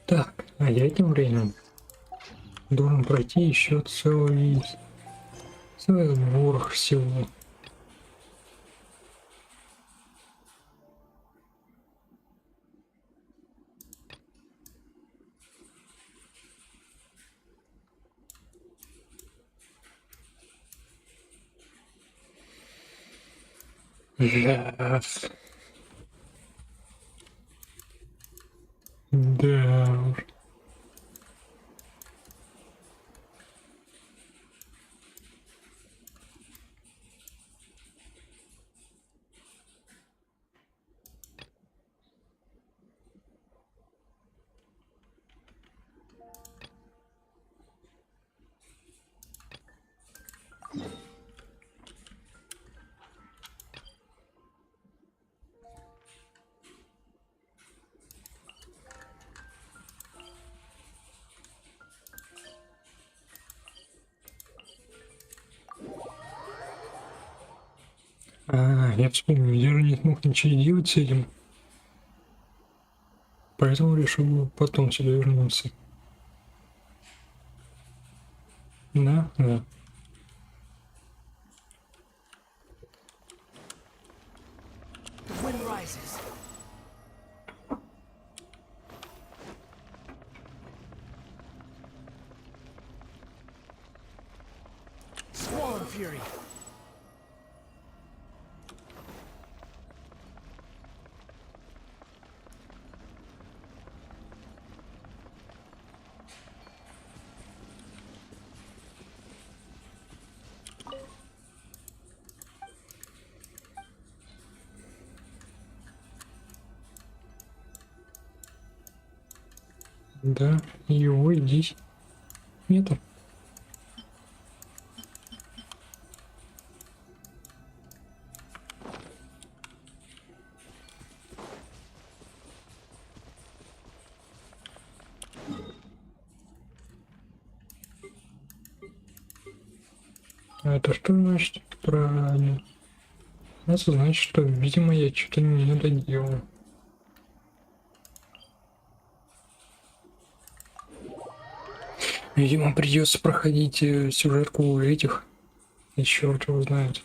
Так, а я тем временем должен пройти еще целый сбор всего. Да. Да уж. Я вспомнил, я же не смог ничего делать с этим. Поэтому решил потом сюда вернуться. Да, да. Да, его здесь нету. А это что значит? Правильно. Это значит, что, видимо, я что-то не доделал. Видимо, придется проходить сюжетку этих. И черт его знает.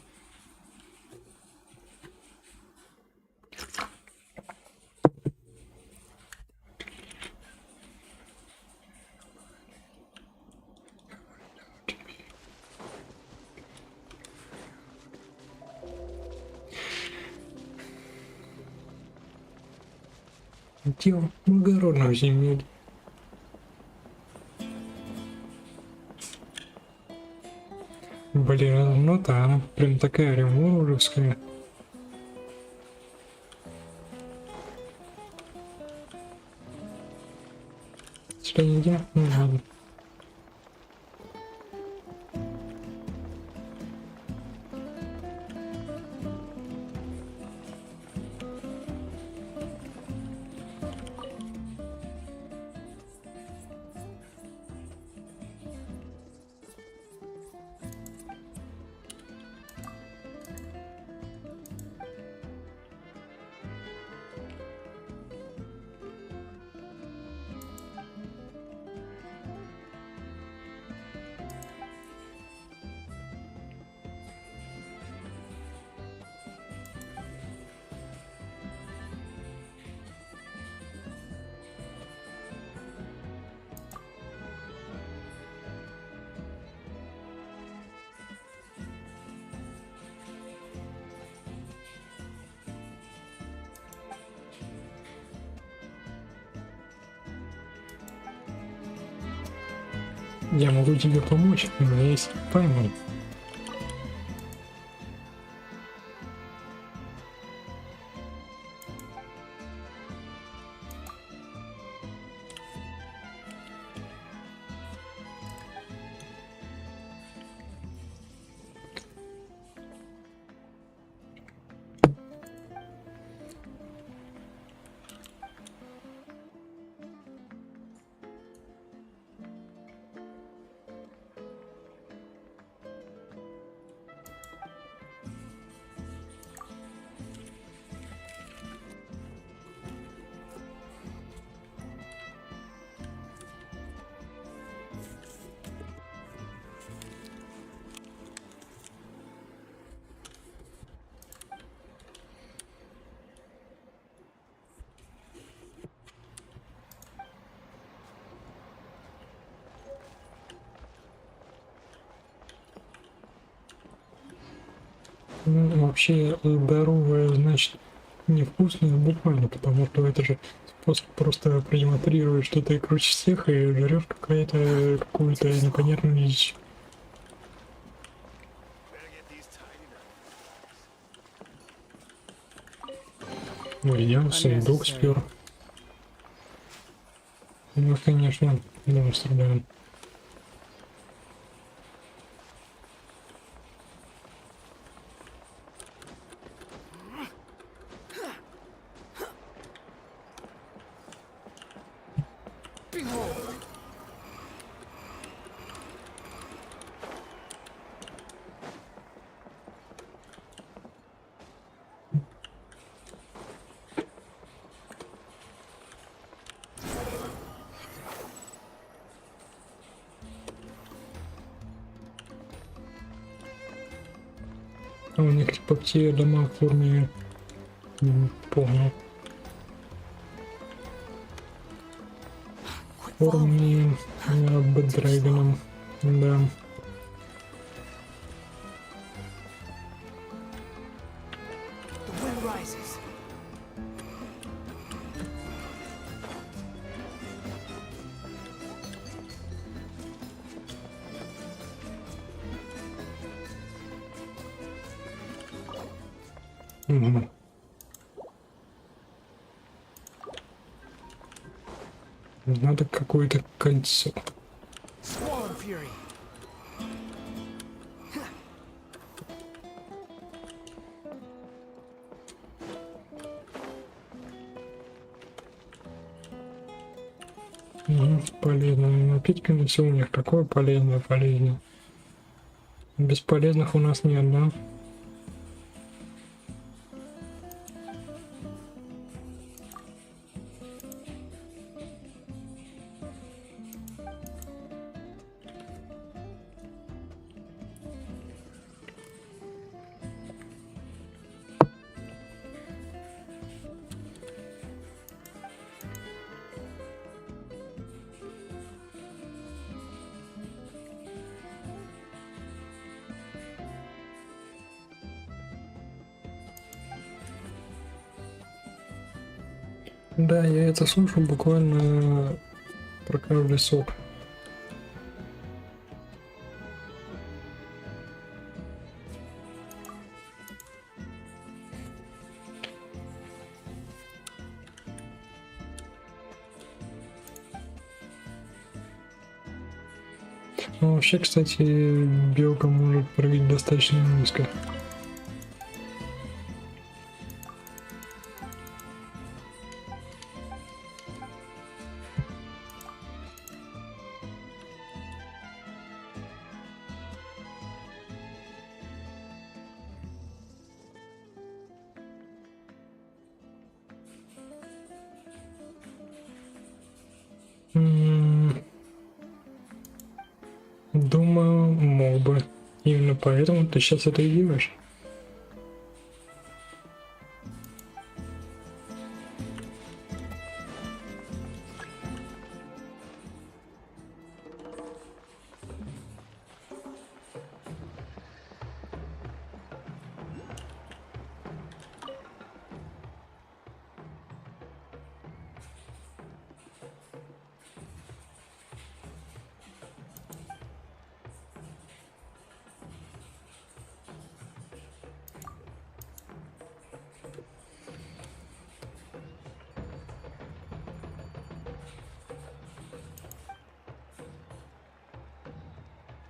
Дело благородного земель. Блин, ну да, она прям такая ремуровская. Что нельзя? Ну ладно. Я могу тебе помочь, у меня есть пайман. Ну, вообще здоровое значит невкусное буквально, потому что это же способ просто продемонстрировать, что ты круче всех и жрешь какую-то непонятную вещь. Ой, я сундук спер. Ну, конечно, монстр, да. А у них типа все дома в форме понял. В форме бэдрэгоном, да. Угу. Надо какое-то кольцо. Угу, полезно. Напитки на все у них такое полезное. Бесполезных у нас нет, да? Да, я это слушал буквально про каждый сок. Ну, вообще, кстати, белка может прыгать достаточно низко. Думаю, мог бы. Именно поэтому ты сейчас это и делаешь.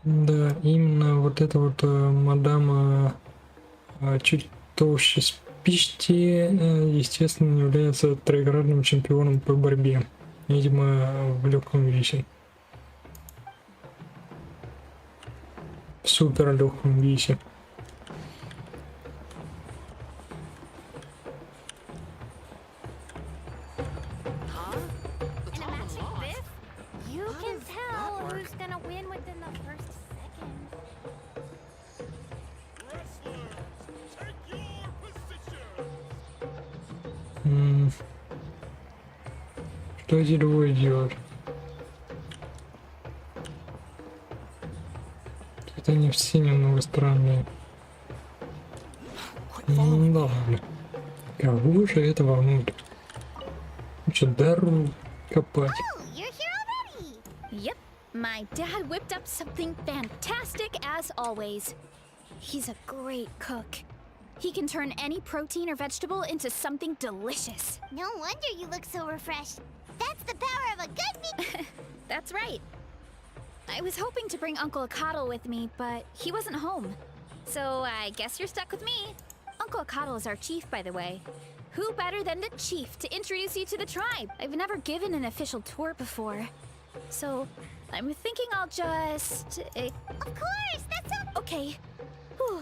Да, именно вот эта вот мадама чуть толще спички, естественно, является троекратным чемпионом по борьбе. Видимо, в легком весе. В супер легком весе. Что эти двое делают? Это они все немного странные. Ну да ладно. Кого же это волнует? Что, дорогу копать? Oh, you're here already. Yep, my dad whipped up something fantastic as always. He's a great cook. He can turn any protein or vegetable into something delicious. No wonder you look so refreshed. That's the power of a good meat. That's right. I was hoping to bring Uncle Akatl with me, but he wasn't home. So I guess you're stuck with me. Uncle Akatl is our chief, by the way. Who better than the chief to introduce you to the tribe? I've never given an official tour before. So I'm thinking I'll just... Of course, that's so... Okay. Whew.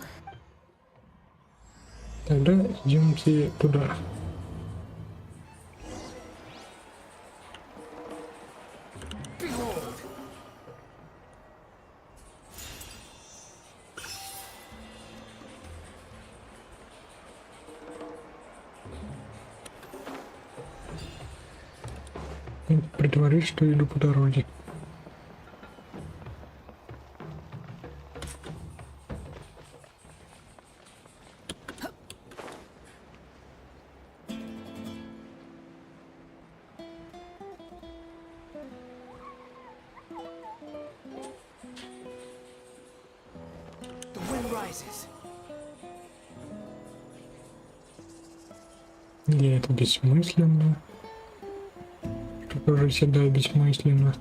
Тогда идемте туда. Притворись, что иду по дороге. The wind rises. Или это бессмысленно? Что тоже всегда бессмысленно.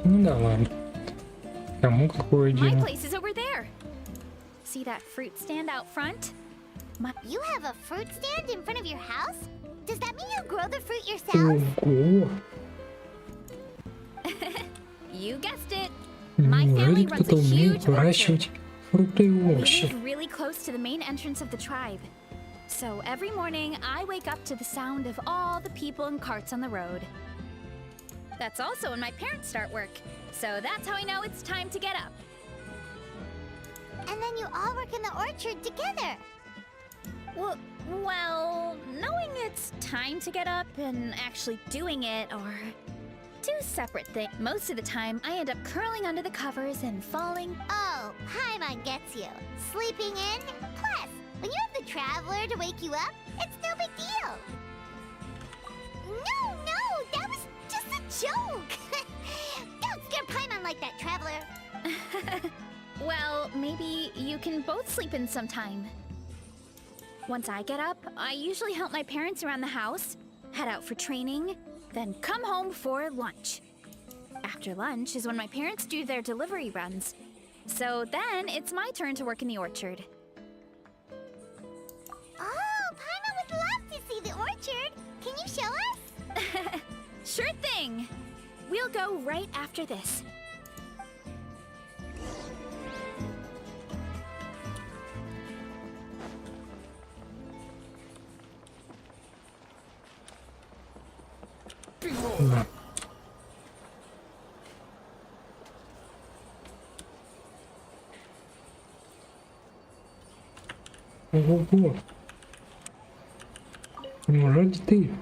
Ну да ладно. Кому какое My дело? place is over there. See that fruit stand out front? You have a fruit stand in front of your house? Does that mean you grow the fruit yourself? Ого! You guessed it. My Неужели family runs кто-то a умеет huge orchard. выращивать фрукты и We овощи? live really close to the main entrance of the tribe. So every morning, I wake up to the sound of all the people and carts on the road. That's also when my parents start work. So that's how I know it's time to get up. And then you all work in the orchard together. Well, knowing it's time to get up and actually doing it are two separate things. Most of the time, I end up curling under the covers and falling. Oh, Paimon gets you. Sleeping in? Plus, when you have the traveler to wake you up, it's no big deal. No, that was just a joke. Don't scare Paimon like that, traveler. Well, maybe you can both sleep in sometime. Once I get up, I usually help my parents around the house, head out for training, then come home for lunch. After lunch is when my parents do their delivery runs. So then it's my turn to work in the orchard. Oh, Paimon would love to see the orchard. Can you show us? Sure thing! We'll go right after this. Да. Ого! Неужели ты?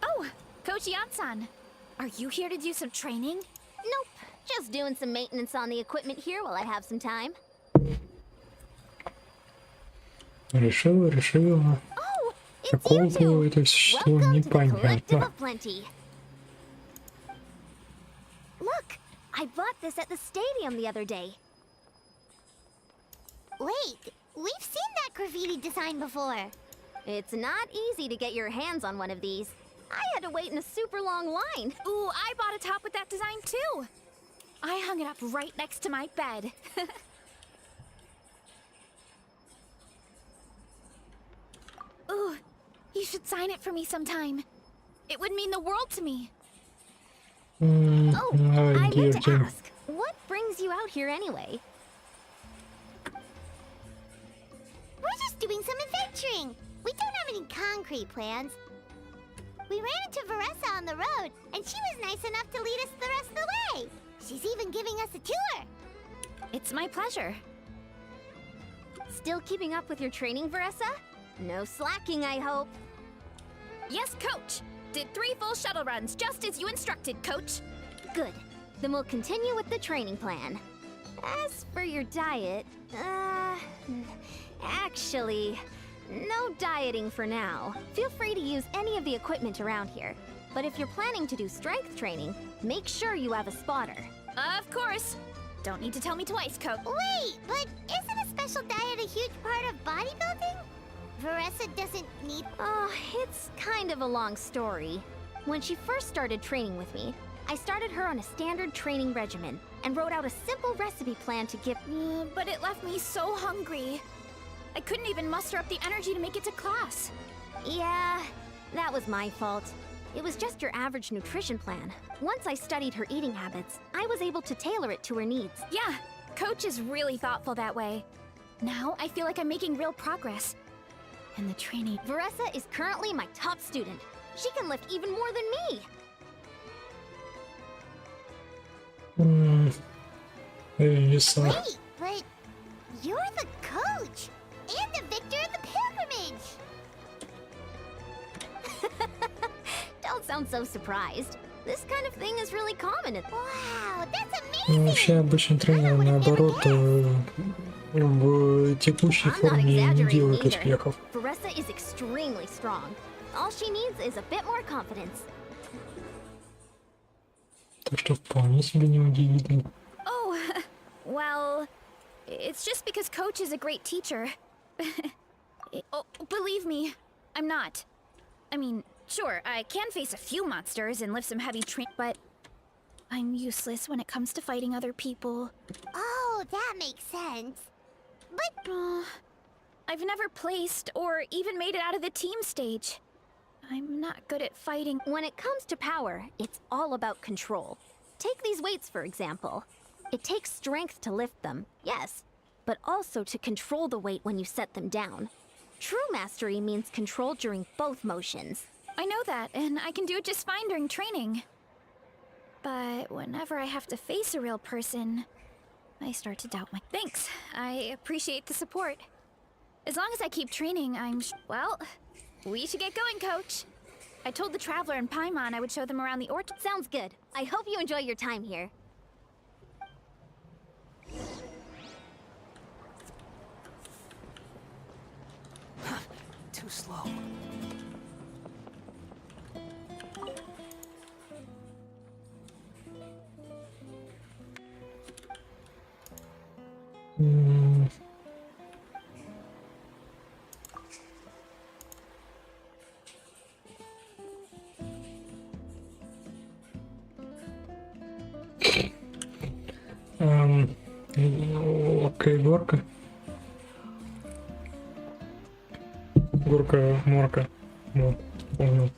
Oh, Coach Yan-san, are you here to do some training? Nope. Just doing some maintenance on the equipment here while I have some time. Решила. Oh, it's you Какого two. это существо Welcome to the collective непонятно. of plenty. Look, I bought this at the stadium the other day. Wait, we've seen that graffiti design before. It's not easy to get your hands on one of these. I had to wait in a super long line. Ooh, I bought a top with that design too. I hung it up right next to my bed. Ooh, you should sign it for me sometime. It would mean the world to me. Oh, I meant to Девочка. ask, what brings you out here anyway? We're just doing some adventuring. We don't have any concrete plans. We ran into Varessa on the road, and she was nice enough to lead us the rest of the way. She's even giving us a tour. It's my pleasure. Still keeping up with your training, Varessa? No slacking, I hope. Yes, Coach. Did 3 full shuttle runs just as you instructed, Coach. Good. Then we'll continue with the training plan. As for your diet, actually, no dieting for now. Feel free to use any of the equipment around here. But if you're planning to do strength training, make sure you have a spotter. Of course. Don't need to tell me twice, Coach. Wait, but isn't a special diet a huge part of bodybuilding? Veressa doesn't need... Oh, it's kind of a long story. When she first started training with me, I started her on a standard training regimen and wrote out a simple recipe plan to give... But it left me so hungry. I couldn't even muster up the energy to make it to class. Yeah, that was my fault. It was just your average nutrition plan. Once I studied her eating habits, I was able to tailor it to her needs. Yeah, Coach is really thoughtful that way. Now I feel like I'm making real progress. And the training... Veressa is currently my top student. She can lift even more than me. Yes, Wait, but you're the coach and the victor of the pilgrimage. Don't sound so surprised. This kind of thing is really common. Wow, that's amazing. вообще обычно тренер наоборот в текущей I'm not форме не exaggerating делает either. успехов. Veressa is extremely strong. All she needs is a bit more confidence. Так что вполне себе неудивительно. Oh, well, it's just because Coach is a great teacher. Oh, believe me, I'm not. I mean, sure, I can face a few monsters and lift some heavy but I'm useless when it comes to fighting other people. Oh, that makes sense. But I've never placed or even made it out of the team stage. I'm not good at fighting. when it comes to power, it's all about control. Take these weights, for example. It takes strength to lift them, yes, but also to control the weight when you set them down. True mastery means control during both motions. I know that, and I can do it just fine during training. But whenever I have to face a real person, I start to doubt my... Thanks, I appreciate the support. As long as I keep training, well, we should get going, Coach. I told the Traveler and Paimon I would show them around the orchard. Sounds good. I hope you enjoy your time here. Too slow. Окей, горка. Горка, морка. Вот, понял.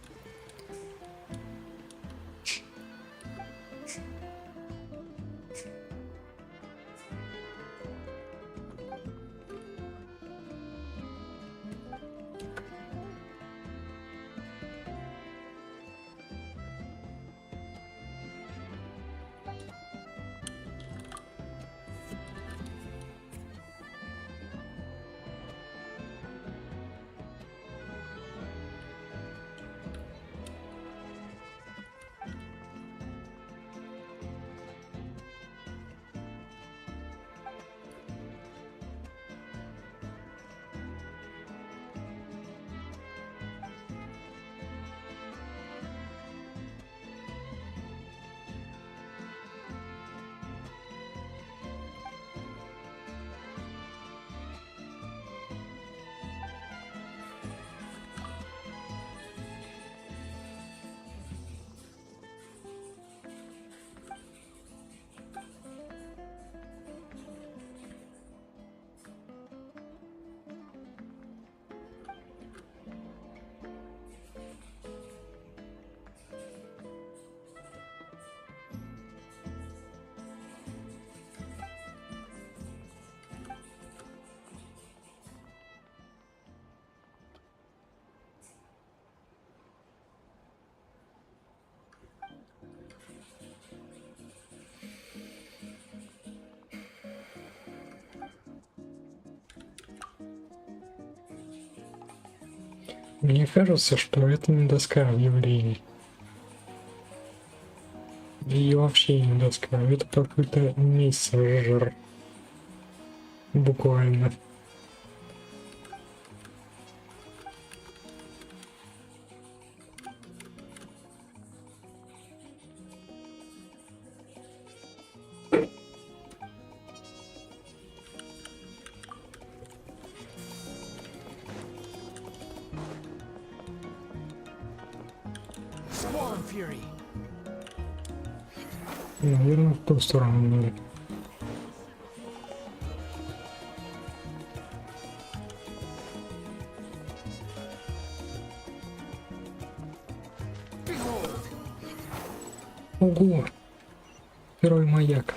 Мне кажется, что это не доска объявлений. И вообще не доска, это какой-то мессенджер. Буквально. Swollen Fury. Наверное, в ту сторону надо. Ого! Первый маяк.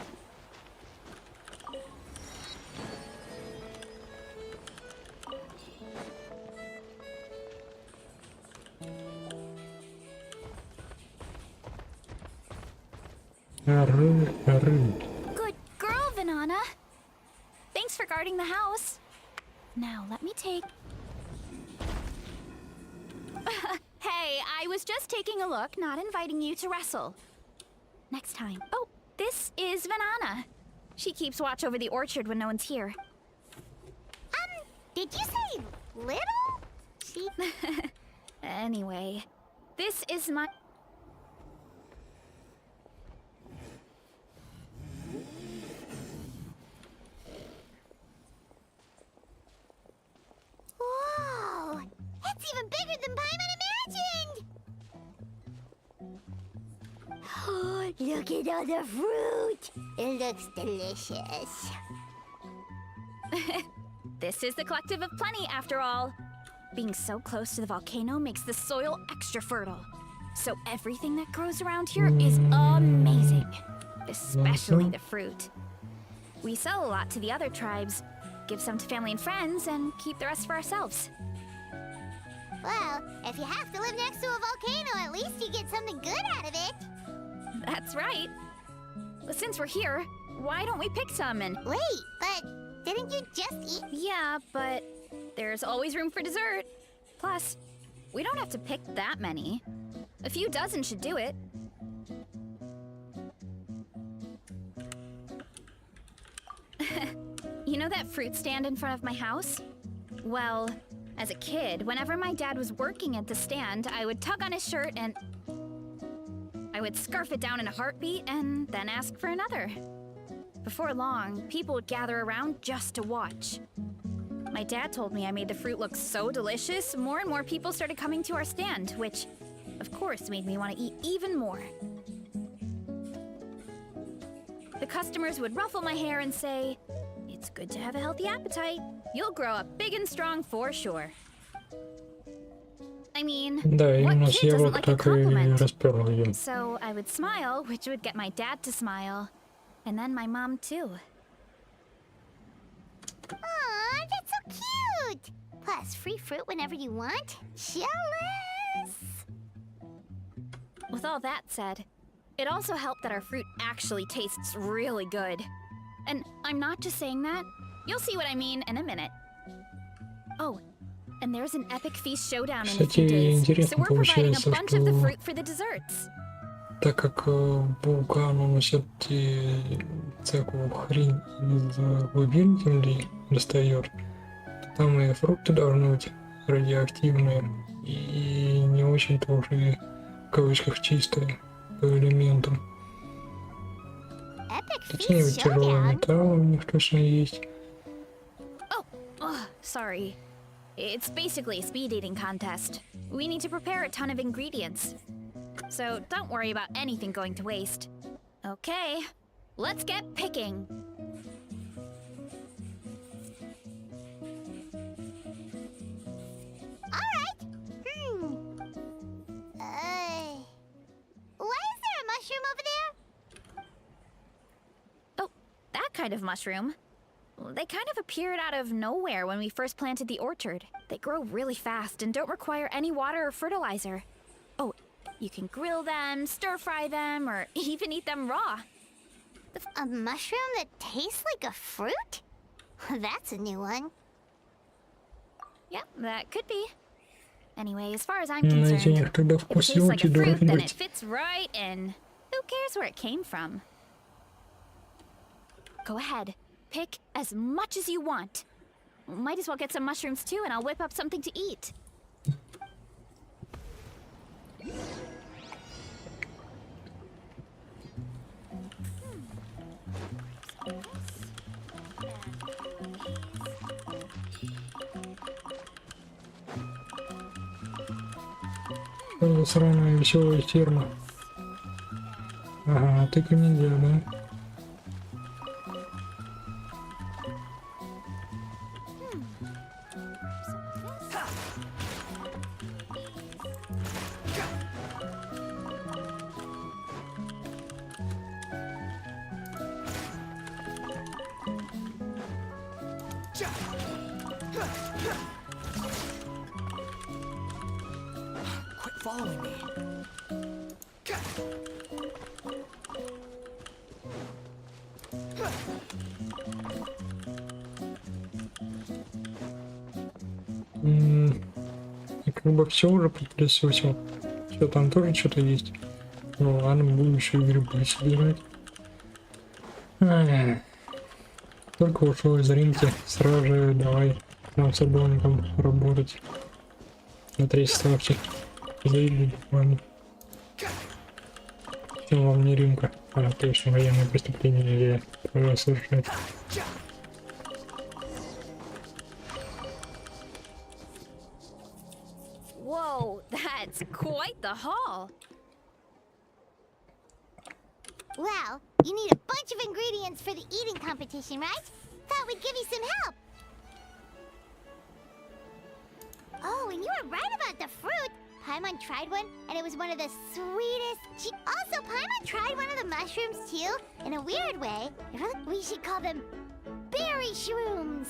Ры. Good girl, Vanana. Thanks for guarding the house. Now, let me take... Hey, I was just taking a look, not inviting you to wrestle. Next time. Oh, this is Vanana. She keeps watch over the orchard when no one's here. Did you say little? She... Anyway, this is my... Whoa! It's even bigger than Paimon imagined! Oh, look at all the fruit! It looks delicious. This is the Collective of Plenty, after all. Being so close to the volcano makes the soil extra fertile. So everything that grows around here is amazing. Especially the fruit. We sell a lot to the other tribes, give some to family and friends, and keep the rest for ourselves. Well, if you have to live next to a volcano, at least you get something good out of it. That's right. Well, since we're here, why don't we pick some and... Wait, but didn't you just eat? Yeah, but there's always room for dessert. Plus, we don't have to pick that many. A few dozen should do it. You know that fruit stand in front of my house? Well, as a kid, whenever my dad was working at the stand, I would tug on his shirt and... I would scarf it down in a heartbeat and then ask for another. Before long, people would gather around just to watch. My dad told me I made the fruit look so delicious, more and more people started coming to our stand, which, of course, made me want to eat even more. The customers would ruffle my hair and say, "It's good to have a healthy appetite. You'll grow up big and strong for sure." I mean, Да, именно what с kid doesn't яблок like a так и compliment? распёрло её. So I would smile, which would get my dad to smile, and then my mom too. Aw, that's so cute! Plus, free fruit whenever you want. Jealous! With all that said, it also helped that our fruit actually tastes really good. And I'm not just saying that. You'll see what I mean in a minute. Oh, and there's an epic feast showdown in a few Кстати, days, so интересно we're providing a получается, bunch of the что fruit for the desserts. так как вулкан уносит всякую хрень из глубин земли достает, то там и фрукты должны быть радиоактивные и не очень-то уже в кавычках чистые по элементам. Epic Какие-нибудь feast тяжелые showdown? металлы у них точно есть. Oh, sorry. It's basically a speed eating contest. We need to prepare a ton of ingredients. So don't worry about anything going to waste. Okay, let's get picking. Alright. Why is there a mushroom over there? Oh, that kind of mushroom. They kind of appeared out of nowhere when we first planted the orchard. They grow really fast and don't require any water or fertilizer. Oh, you can grill them, stir-fry them, or even eat them raw. A mushroom that tastes like a fruit? That's a new one. Yeah, that could be. Anyway, as far as I'm На concerned, денег тогда if it tastes like вкусилки a fruit, должен then it быть. fits right in. Who who cares where it came from? Go ahead. Pick as much as you want. Might as well get some mushrooms too, and I'll whip up something to eat. Сраная веселая ферма. Ага, так и нельзя, да? Quit following me. И как бы все уже подписывать. Что там тоже что-то есть. Ну ладно, будем еще и грибы собирать. Только ушел из рынки, сразу же давай нам с обоником работать на 3 ставки. Заебли, ладно. Чем вам не рынка? Точно, военное преступление нельзя совершать. Whoa, that's quite the haul. Well, you need a bunch of ingredients for the eating competition, right? Thought we'd give you some help. Oh, and you were right about the fruit. Paimon tried one, and it was one of the sweetest. Also, Paimon tried one of the mushrooms too, in a weird way. We should call them berry shrooms.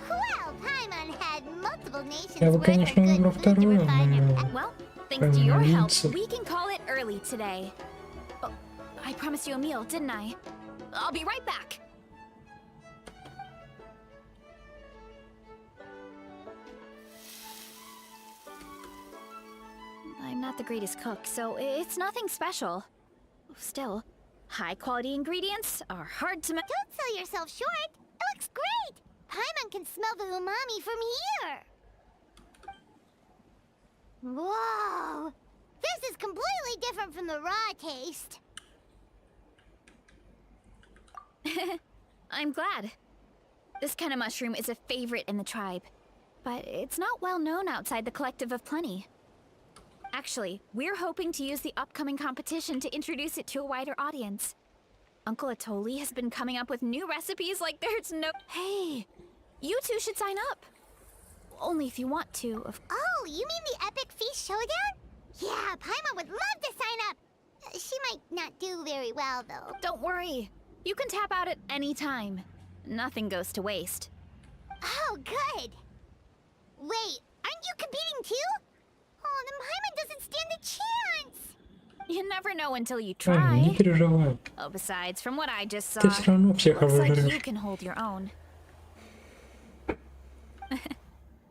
Well, Paimon had multiple nations Я бы, worth of конечно, good выбрал food to второе, refine your но... Well, thanks to your help, Помолиться. we can call it early today. Oh, I promised you a meal, didn't I? I'll be right back. I'm not the greatest cook, so it's nothing special. Still, high-quality ingredients are hard to make. Don't sell yourself short. It looks great. Paimon can smell the umami from here. Whoa! This is completely different from the raw taste. I'm glad. This kind of mushroom is a favorite in the tribe, but it's not well known outside the Collective of Plenty. Actually, we're hoping to use the upcoming competition to introduce it to a wider audience. Uncle Atoli has been coming up with new recipes like there's no... Hey, you two should sign up. Only if you want to, of course. Oh, you mean the Epic Feast Showdown? Yeah, Paimon would love to sign up. She might not do very well, though. Don't worry. You can tap out at any time. Nothing goes to waste. Oh, good. Wait, aren't you competing too? Oh, then Paimon doesn't stand a chance. You never know until you Не try. переживай. Oh, besides, from what I just saw, Ты все равно всех looks like you обожрешь. can hold your own.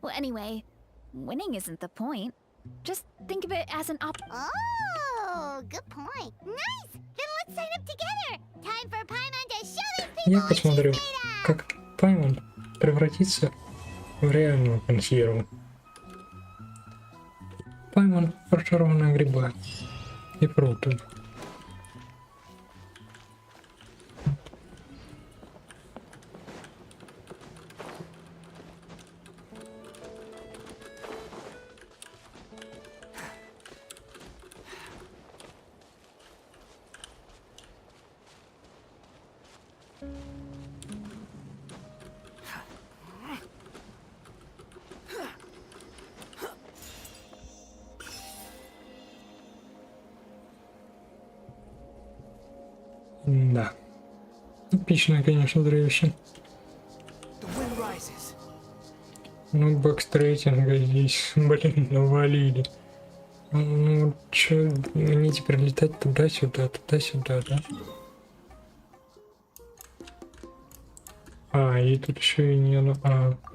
Well, anyway, winning isn't the point. Just think of it as an Oh, good point. Nice. Then let's sign up together. Time for Paimon to show these people Я what she's посмотрю, made of. как Паймон превратится в реальную консерву. Паймон фаршированная гриба и фрукты. Да. Эпичное, конечно, зрелище. The wind rises. Ну, бэкстрейтинга здесь, блин, навалили. Ну, чё, мне теперь летать туда-сюда, да? А, и тут еще и не...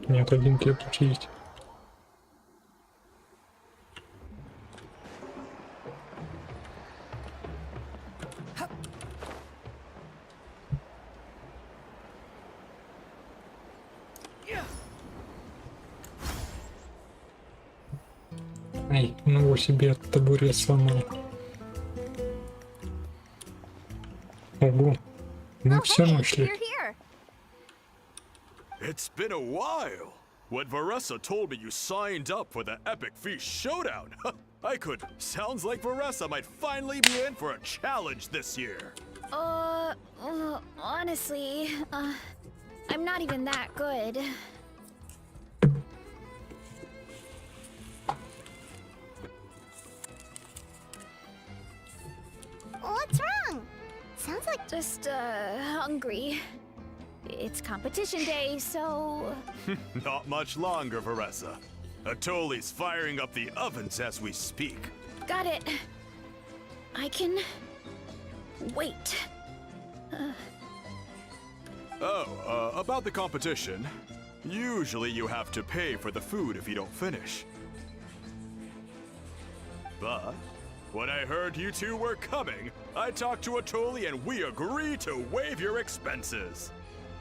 нет, один клетч есть. Ай, ну себе табурет сломал. Ого, мы все Hey, нашли. you're here. It's been a while. When Varessa told me you signed up for the Epic Feast Showdown, I could. Sounds like Varessa might finally be in for a challenge this year. Honestly, I'm not even that good. What's wrong? Sounds like Just, hungry. It's competition day, so... Not much longer, Varessa. Atoli's firing up the ovens as we speak. Got it. I can... wait. About the competition. Usually you have to pay for the food if you don't finish. But when I heard you two were coming, I talked to Atoli and we agreed to waive your expenses.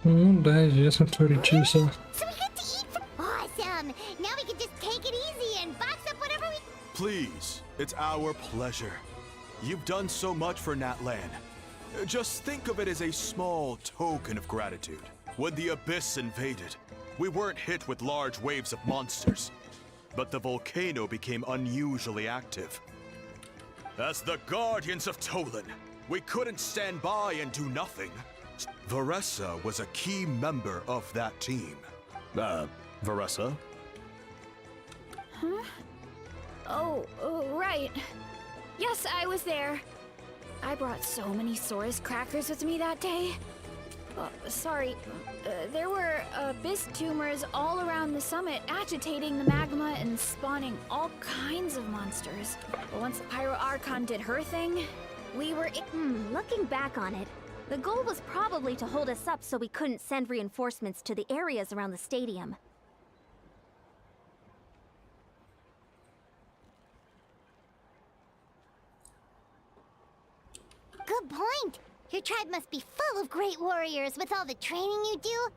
Ну да, известно, кто речился. so we get to eat. Awesome. Now we can just take it easy and box up whatever we. Please, it's our pleasure. You've done so much for Natlan. Just think of it as a small token of gratitude. When the Abyss invaded, we weren't hit with large waves of monsters, but the volcano became unusually active. As the Guardians of Tolan, we couldn't stand by and do nothing. Varessa was a key member of that team. Varessa? Oh, right. Yes, I was there. I brought so many Saurus crackers with me that day. Sorry. There were abyss tumors all around the summit, agitating the magma and spawning all kinds of monsters. But once the Pyro Archon did her thing, we were... Looking back on it, the goal was probably to hold us up so we couldn't send reinforcements to the areas around the stadium. Good point. Your tribe must be full of great warriors with all the training you do.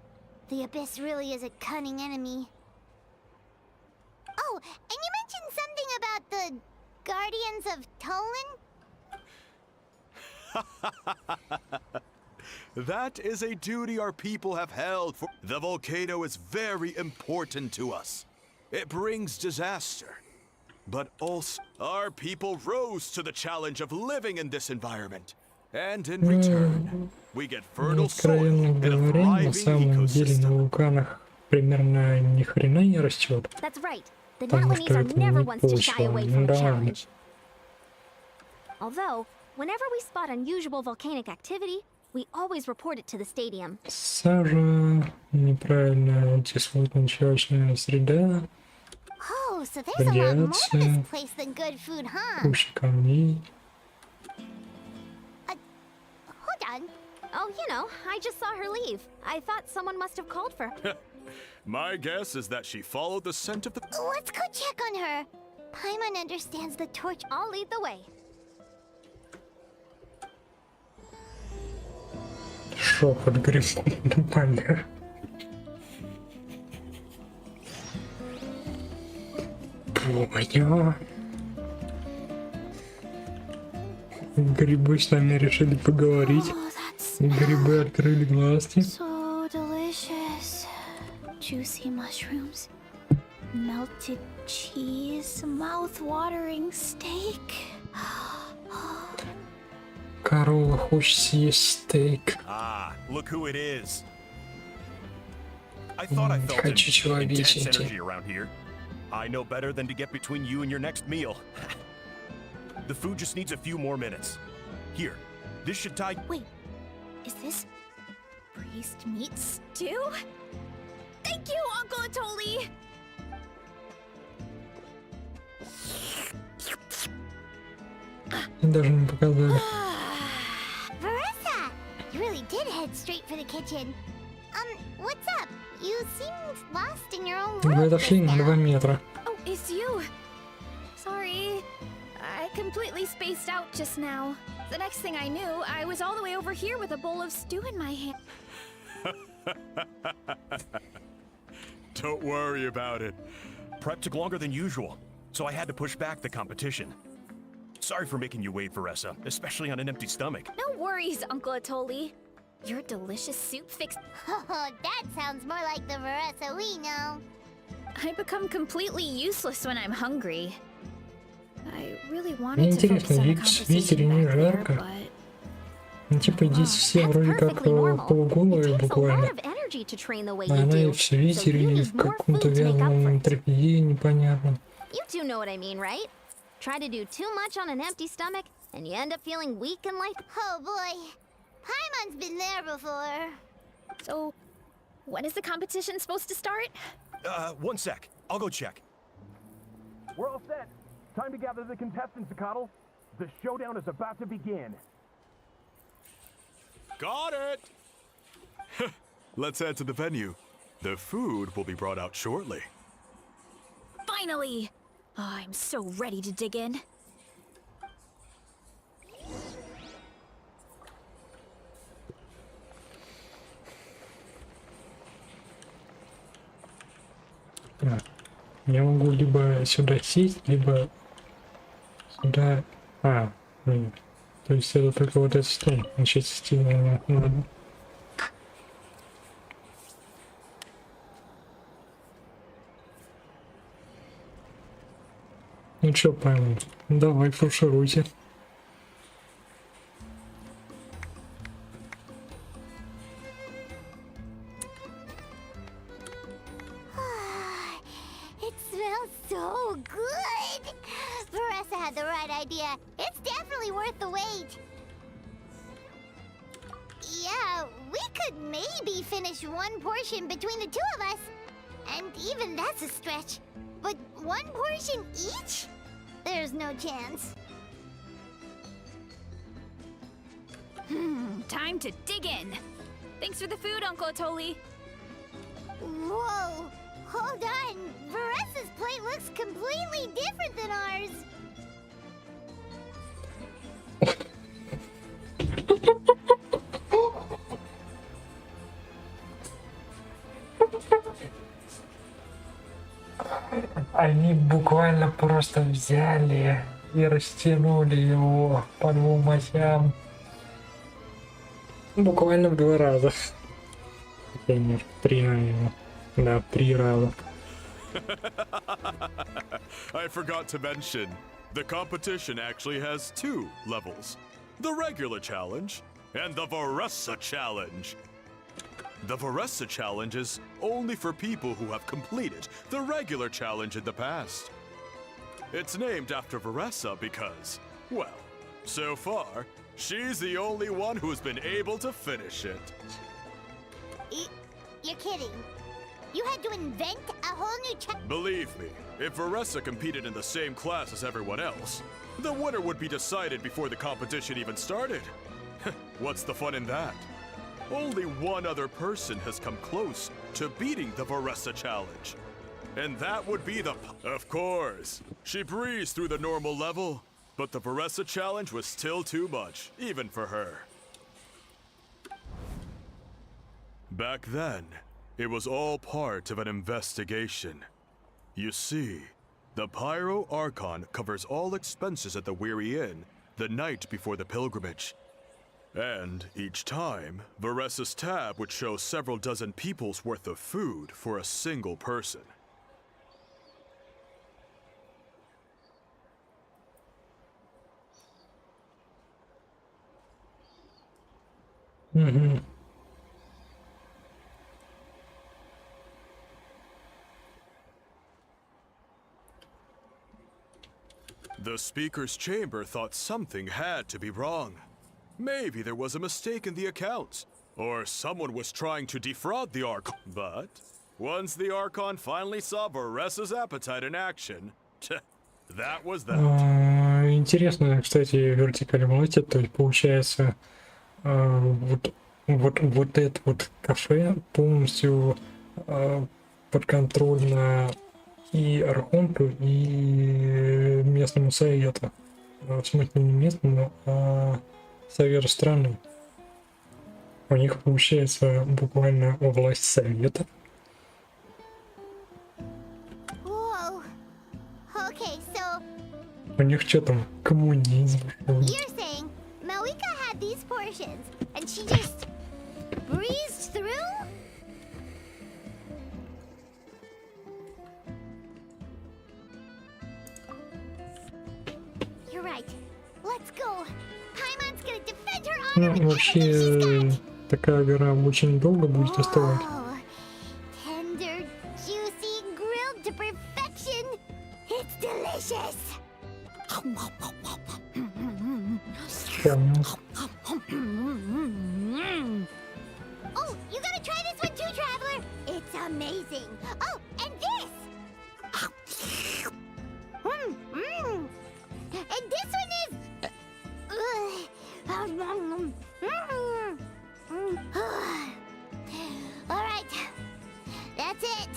The Abyss really is a cunning enemy. Oh, and you mentioned something about the Guardians of Tolan? That is a duty our people have held for. The volcano is very important to us. It brings disaster. But also, our people rose to the challenge of living in this environment. And in return, we get fertile soil Откровенно and a говоря, на thriving самом деле на ecosystem. вулканах примерно ни хрена не растет. That's right. The Потому Natlanese что are это never не ones to shy почва. away from a Да. challenge. Although, whenever we spot unusual volcanic activity, we always report it to the stadium. Сажа, неправильная дислотно-щелочная среда, Oh, so there's a lot more to Радиация. this place than good food, huh? куча камней. Hold on. Oh, you know, I just saw her leave. I thought someone must have called for her. My guess is that she followed the scent of the... Let's go check on her. Paimon understands the torch. I'll lead the way. Шепот грибов нормально. Понял. Грибы с нами решили поговорить. Oh, that's Грибы открыли глазки. so delicious. Juicy mushrooms, melted cheese, mouth-watering steak. Корова хочет съесть стейк. Ah, look who it is. I thought I felt Хочу intense человечничать. energy around here. I know better than to get between you and your next meal. The food just needs a few more minutes. Here, this should tie... Wait, is this? Priest meat stew? Thank you, Uncle Atoli! Даже не показали. Veressa! You really did head straight for the kitchen. What's up? You seemed lost in your own Вы world отошли just на 2 now. метра. Oh, it's you. Sorry. I completely spaced out just now. The next thing I knew, I was all the way over here with a bowl of stew in my hand. Don't worry about it. Prep took longer than usual, so I had to push back the competition. Sorry for making you wait, Veressa, especially on an empty stomach. No worries, Uncle Atoli. Your delicious soup fixed. Oh, that sounds more like the Veressa we know. I become completely useless when I'm hungry. I really Мне wanted to focus интересно, on the ведь в Питере competition не back there, жарко. but Ну, типа, здесь все That's вроде как perfectly normal. полуголые It takes a lot буквально. of energy to train the way А you она и do, в so you свитере, и need в more каком-то food to make up вязаном for it. интерфее непонятном. You do know what I mean, right? Try to do too much on an empty stomach, and you end up feeling weak and like... Oh boy. Paimon's been there before. so when is the competition supposed to start? 1 sec. I'll go check. We're all set. Time to gather the contestants, Akatl. The showdown is about to begin. Got it! Let's head to the venue. The food will be brought out shortly. Finally! Oh, I'm so ready to dig in. Так, я могу либо сюда сесть, либо сюда... нет. То есть это только вот этот стол. Начать сесть, ладно. Ну чё, Паймон, давай, фаршируйте. It smells so good. Veressa had the right idea. It's definitely worth the wait. Yeah, we could maybe finish one portion between the two of us. And even that's a stretch. But one portion each? There's no chance. Time to dig in. Thanks for the food, Uncle Atoli. Whoa! Hold on! Veressa's plate looks completely different than ours! Они буквально просто взяли и растянули его по 2 осям. Буквально в 2 раза. Хотя нет, 3, наверное. Да, 3 раза. I forgot to mention, the competition actually has 2 levels. The regular challenge and the Veressa challenge. The Veressa challenge is only for people who have completed the regular challenge in the past. It's named after Veressa because, well, so far, she's the only one who's been able to finish it. You're kidding. You had to invent a whole new Believe me, if Veressa competed in the same class as everyone else, the winner would be decided before the competition even started. What's the fun in that? Only one other person has come close to beating the Veressa challenge. And that would be the... Of course, she breezed through the normal level, but the Veressa challenge was still too much, even for her. Back then, it was all part of an investigation. You see, the Pyro Archon covers all expenses at the Weary Inn the night before the pilgrimage. And each time, Veressa's tab would show several dozen people's worth of food for a single person. The speaker's chamber thought something had to be wrong. Maybe there was a mistake in the accounts, or someone was trying to defraud the Archon. But once the Archon finally saw Veressa's appetite in action, That was that. Интересно, кстати, вертикаль власти, то есть получается вот это вот кафе полностью подконтрольно и Архонту, и местному совету. В смысле не местному, а совету страны. У них получается буквально власть совета. Whoa. Okay, so У них что там, коммунизм? you're saying Malika had these portions and she just breezed through? You're right. Let's go. Paimon's gonna defend her honor with Вообще, everything she's got. такая гора очень долго будет доставать. Whoa. Tender, juicy, grilled to perfection. It's delicious. Понял. Oh, you gotta try this one too, Traveler. It's amazing. Oh, and this. And this one is. All right, that's it.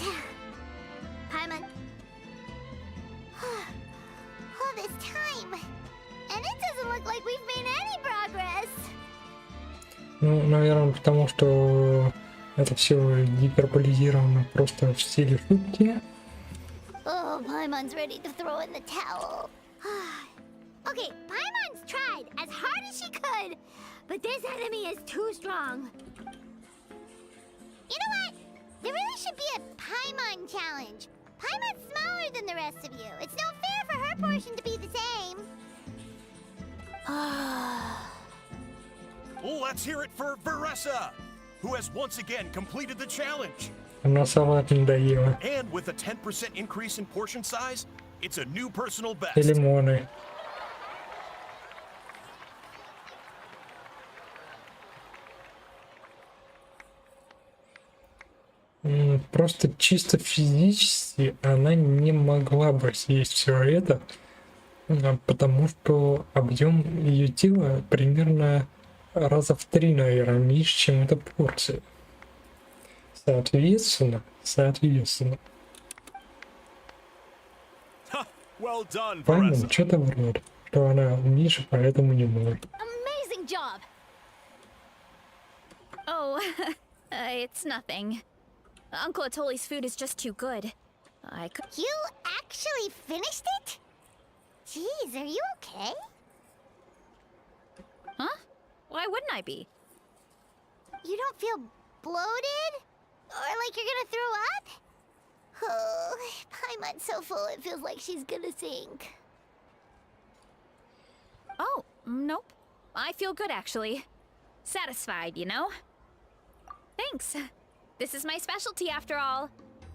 Paimon. All this time, and it doesn't look like we've made any progress. Ну, наверное, потому что это все гиперболизировано просто в стиле шутки. Oh, Paimon's ready to throw in the towel. Okay, Paimon's tried as hard as she could, but this enemy is too strong. You know what? There really should be a Paimon challenge. Paimon's smaller than the rest of you. It's no fair for her portion to be the same. Let's hear it for Veressa, who has once again completed the challenge. Она салат не доела. And with a 10% increase in portion size, it's a new personal best. И лимоны. Просто чисто физически она не могла бы съесть все это, потому что объем ее тела примерно раза в 3, наверное, меньше, чем эта порция. Соответственно. Ha, well done, Понял, Veressa. что-то врет, что она меньше, поэтому не может. Amazing job! Oh, it's nothing. Uncle Atoli's food is just too good. I could. You actually finished it? Jeez, are you okay? Huh? Why wouldn't I be? You don't feel bloated? Or like you're gonna throw up? Oh, Paimon's so full it feels like she's gonna sink. Oh, nope. I feel good actually. Satisfied, you know? Thanks. This is my specialty after all.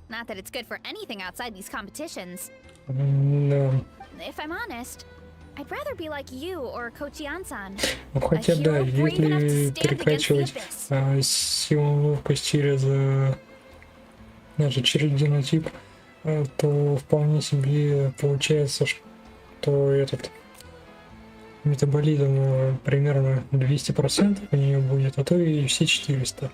Not that it's good for anything outside these competitions. Да. If I'm honest, I'd rather be like you or Kochi-an-san. Ну, хотя A да, hero brave enough to если stand against the перекачивать abyss. силу ловкость через через генотип, то вполне себе получается, что этот метаболизм примерно 200% у нее будет, а то и все 400.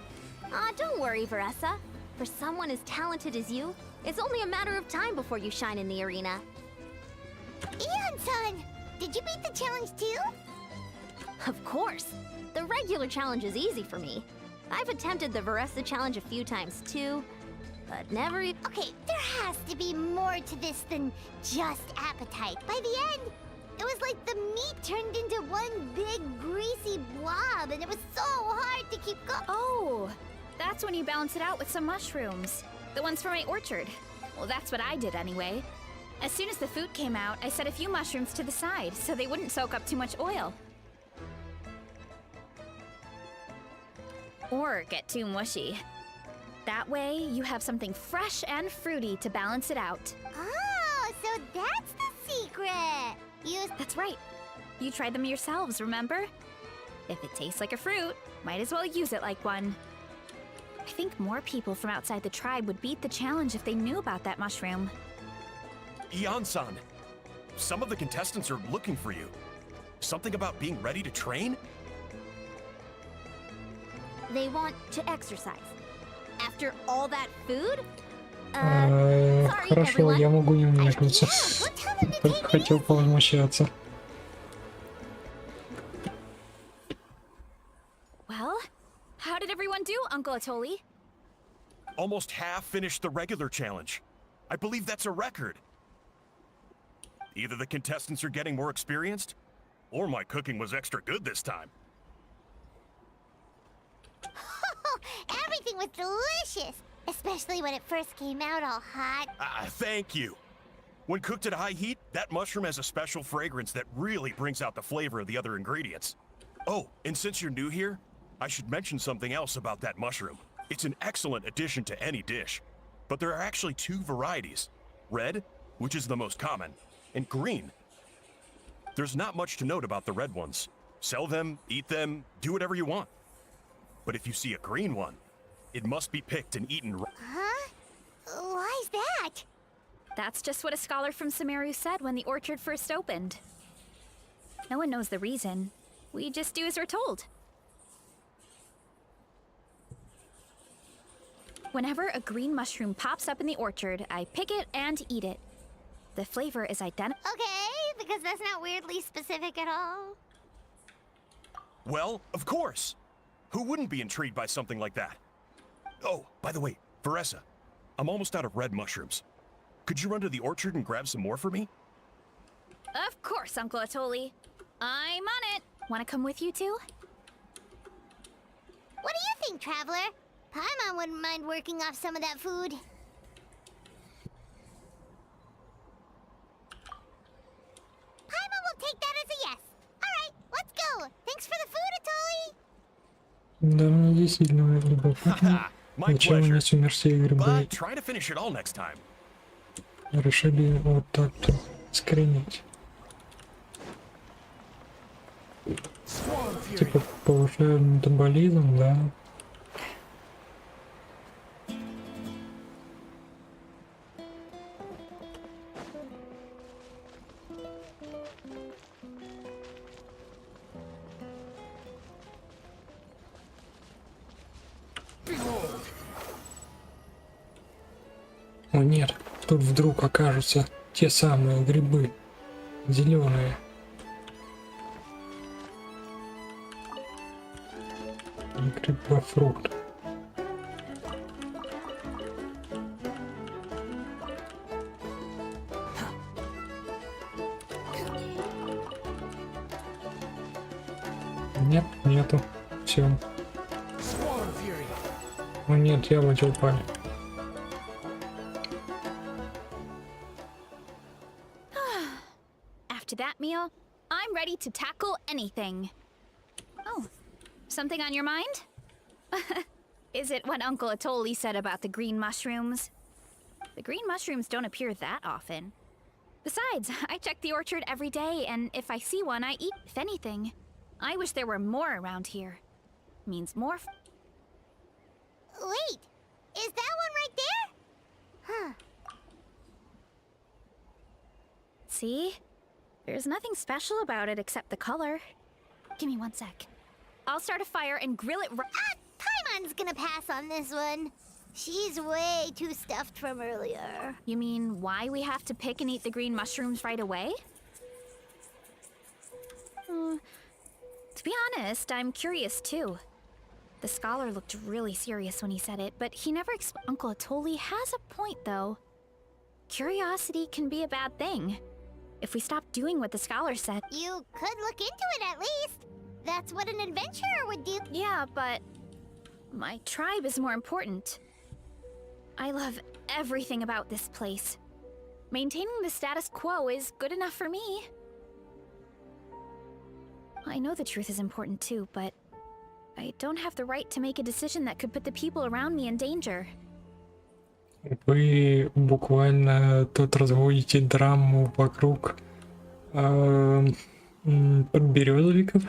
Don't worry, Veressa. For someone as talented as you, it's only a matter of time before you shine in the arena. Eon-san, did you beat the challenge too? Of course. The regular challenge is easy for me. I've attempted the Veressa challenge a few times too, but never even... Okay, there has to be more to this than just appetite. By the end, it was like the meat turned into one big greasy blob, and it was so hard to keep going. Oh, that's when you balance it out with some mushrooms. The ones from my orchard. Well, that's what I did anyway. As soon as the food came out, I set a few mushrooms to the side so they wouldn't soak up too much oil. Or get too mushy. That way, you have something fresh and fruity to balance it out. Oh, so that's the secret. That's right. You tried them yourselves, remember? If it tastes like a fruit, might as well use it like one. I think more people from outside the tribe would beat the challenge if they knew about that mushroom. Ian-san, some of the contestants are looking for you. Something about being ready to train? They want to exercise. After all that food? Sorry, Хорошо, я everyone. могу не вмешиваться. Yeah, go tell them to Только take хотел повозмущаться. Well, how did everyone do, Uncle Atoli? Almost half finished the regular challenge. I believe that's a record. Either the contestants are getting more experienced, or my cooking was extra good this time. Everything was delicious, especially when it first came out all hot. Thank you. When cooked at high heat, that mushroom has a special fragrance that really brings out the flavor of the other ingredients. Oh, and since you're new here, I should mention something else about that mushroom. It's an excellent addition to any dish, but there are actually two varieties. Red, which is the most common, and green. There's not much to note about the red ones. Sell them, eat them, do whatever you want. But if you see a green one, it must be picked and eaten. Huh? Why's that? That's just what a scholar from Sumeru said when the orchard first opened. No one knows the reason. We just do as we're told. Whenever a green mushroom pops up in the orchard, I pick it and eat it. The flavor is identical. Okay, because that's not weirdly specific at all. Well, of course. Who wouldn't be intrigued by something like that? Oh, by the way, Vanessa, I'm almost out of red mushrooms. Could you run to the orchard and grab some more for me? Of course, Uncle Atoli. I'm on it. Want to come with you too? What do you think, Traveler? Paimon wouldn't mind working off some of that food. Paimon will take that as a yes. Alright, let's go. Thanks for the food, Atoli. Да, мне действительно любопытно, My зачем pleasure. они сумерские грибы But try to finish it all next time. решили вот так искоренить. Swarm Fury. Типа повышают метаболизм, да? Behold. О нет, тут вдруг окажутся те самые грибы, зеленые. Грибофрукт. Нет, нету. Все. Swarm Fury. О нет, яблоки упали. After that meal, I'm ready to tackle anything. Oh, something on your mind? Is it what Uncle Atoli said about the green mushrooms? The green mushrooms don't appear that often. Besides, I check the orchard every day, and if I see one, I eat. If anything, I wish there were more around here. Means more. Wait, is that one right there? Huh. See? There's nothing special about it except the color. Give me 1 sec. I'll start a fire and grill it Paimon's gonna pass on this one. She's way too stuffed from earlier. You mean why we have to pick and eat the green mushrooms right away? To be honest, I'm curious too. The scholar looked really serious when he said it, but he never Uncle Atoli has a point though. Curiosity can be a bad thing. If we stop doing what the scholar said... You could look into it at least. That's what an adventurer would do. Yeah, but... my tribe is more important. I love everything about this place. Maintaining the status quo is good enough for me. I know the truth is important too, but... I don't have the right to make a decision that could put the people around me in danger. Вы буквально тут разводите драму вокруг подберезовиков.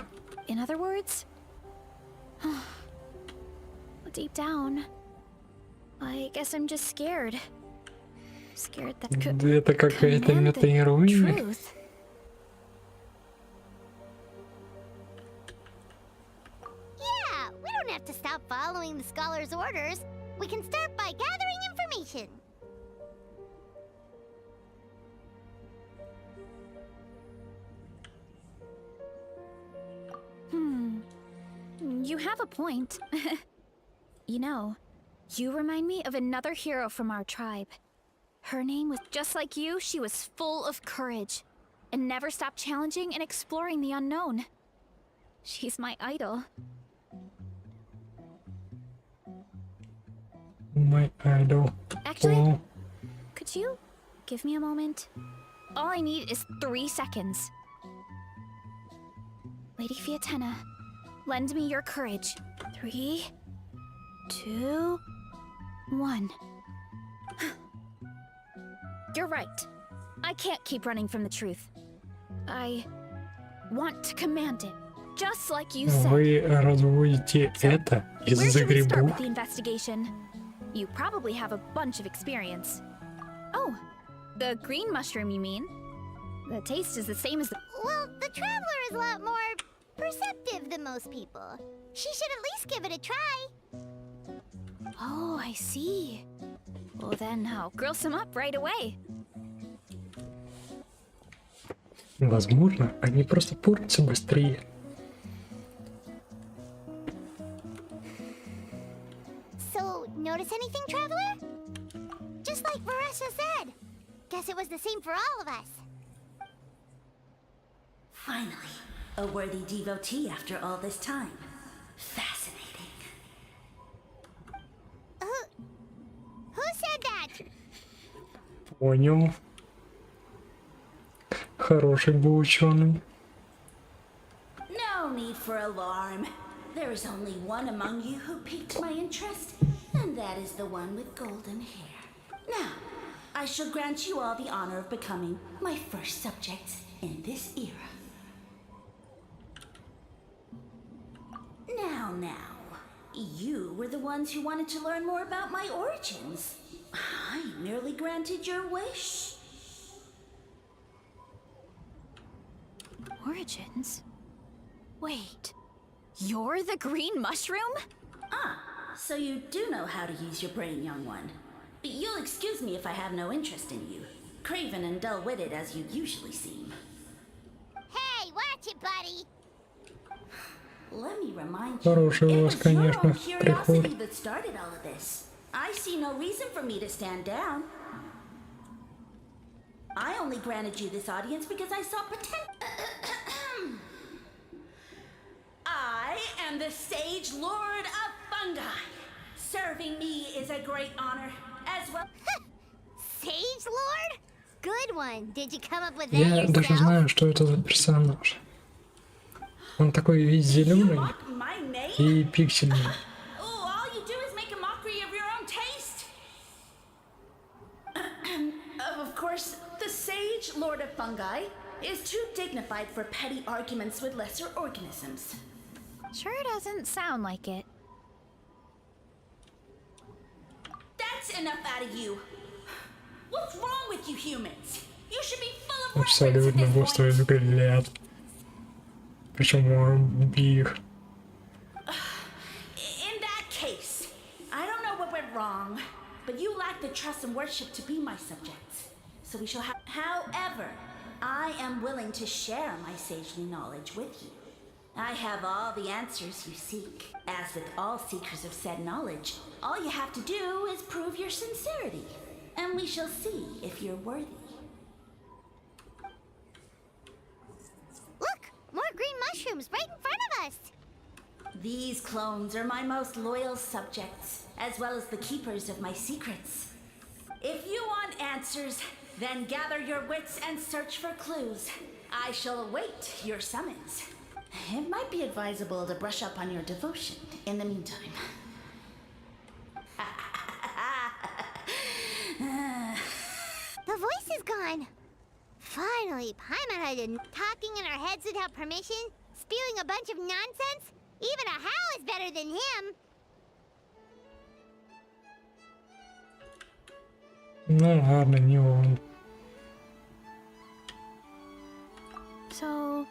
In other words... deep down... I guess I'm just scared. Scared that could... Это какая-то command the метаирония. truth. following the scholar's orders, we can start by gathering information. You have a point. You know, you remind me of another hero from our tribe. Her name was just like you, she was full of courage and never stopped challenging and exploring the unknown. She's my idol. My idol. Actually, Wow. could you give me a moment? All I need is 3 seconds. Lady Fiatena, lend me your courage. 3, 2, 1. You're right. I can't keep running from the truth. I want to command it, just like you said. Вы разводите это Where из-за should we start with грибов? the investigation? You probably have a bunch of experience. Oh, the green mushroom, you mean? The taste is the same as the... Well, the Traveler is a lot more perceptive than most people. She should at least give it a try. Oh, I see. Well then, I'll grill some up right away. Возможно, они просто портятся быстрее. So, notice anything, Traveler? Just like Varessa said. Guess it was the same for all of us. Finally, a worthy devotee after all this time. Fascinating. Who said that? Понял. Хороший был ученый. No need for alarm. There is only one among you who piqued my interest, and that is the one with golden hair. Now, I shall grant you all the honor of becoming my first subjects in this era. Now, you were the ones who wanted to learn more about my origins. I merely granted your wish. Origins? Wait, you're the green mushroom? Ah, so you do know how to use your brain, young one. But you'll excuse me if I have no interest in you, craven and dull-witted as you usually seem. Hey, watch it, buddy. Let me remind Хороший you, у it вас, was your конечно, own curiosity приход. that started all of this. I see no reason for me to stand down. I only granted you this audience because I saw potential. I am the Sage Lord of Fungi. Serving me is a great honor, as well. Sage Lord? Good one. Did you come up with that Я даже yourself? знаю, что это за персонаж. Он такой весь You зеленый mock my name? и пиксельный. Oh, all you do is make a mockery of your own taste. Of course, the Sage Lord of Fungi is too dignified for petty arguments with lesser organisms. Sure doesn't sound like it. That's enough out of you. What's wrong with you humans? You should be full of reverence Абсолютно at пустой this point. взгляд. Причем он бих. In that case, I don't know what went wrong, but you lack the trust and worship to be my subjects. So we shall have. However, I am willing to share my sagely knowledge with you. I have all the answers you seek. As with all seekers of said knowledge, all you have to do is prove your sincerity, and we shall see if you're worthy. Look, more green mushrooms right in front of us. These clones are my most loyal subjects, as well as the keepers of my secrets. If you want answers, then gather your wits and search for clues. I shall await your summons. It might be advisable to brush up on your devotion in the meantime. The voice is gone. Finally, Paimon had been talking in our heads without permission, spewing a bunch of nonsense. Even a How is better than him. Ну ладно, не он. So,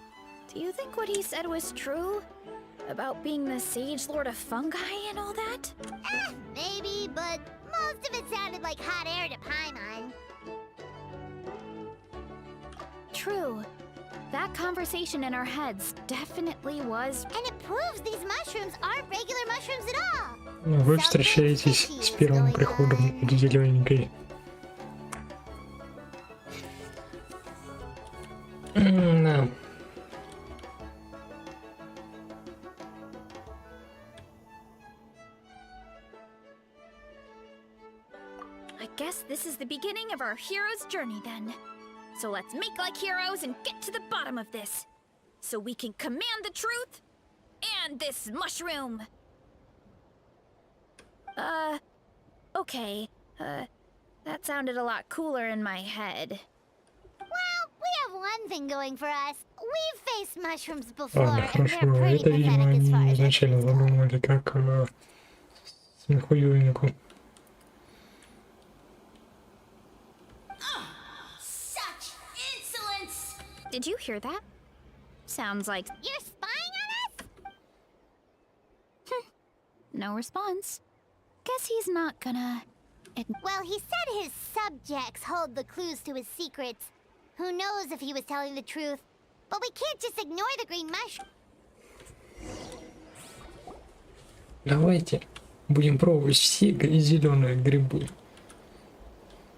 do you think what he said was true? About being the Sage Lord of Fungi and all that? Maybe, but most of it sounded like hot air to Paimon. True. That conversation in our heads definitely was. And it proves these mushrooms aren't regular mushrooms at all. Вы встречаетесь с первым приходом зелененькой. Да. I guess this is the beginning of our hero's journey then. So let's make like heroes and get to the bottom of this. So we can command the truth and this mushroom. Okay. That sounded a lot cooler in my head. Well, we have one thing going for us. We've faced mushrooms before, Ладно, and хорошо. they're pretty Это, видимо, pathetic as far они as изначально enemies go. задумывали как смехуёвеньку. Such insolence! Did you hear that? Sounds like You're spying on us? no response. Guess he's not gonna. Well, he said his subjects hold the clues to his secrets. Who knows if he was telling the truth? But we can't just ignore the green mushroom. Давайте будем пробовать все зеленые грибы.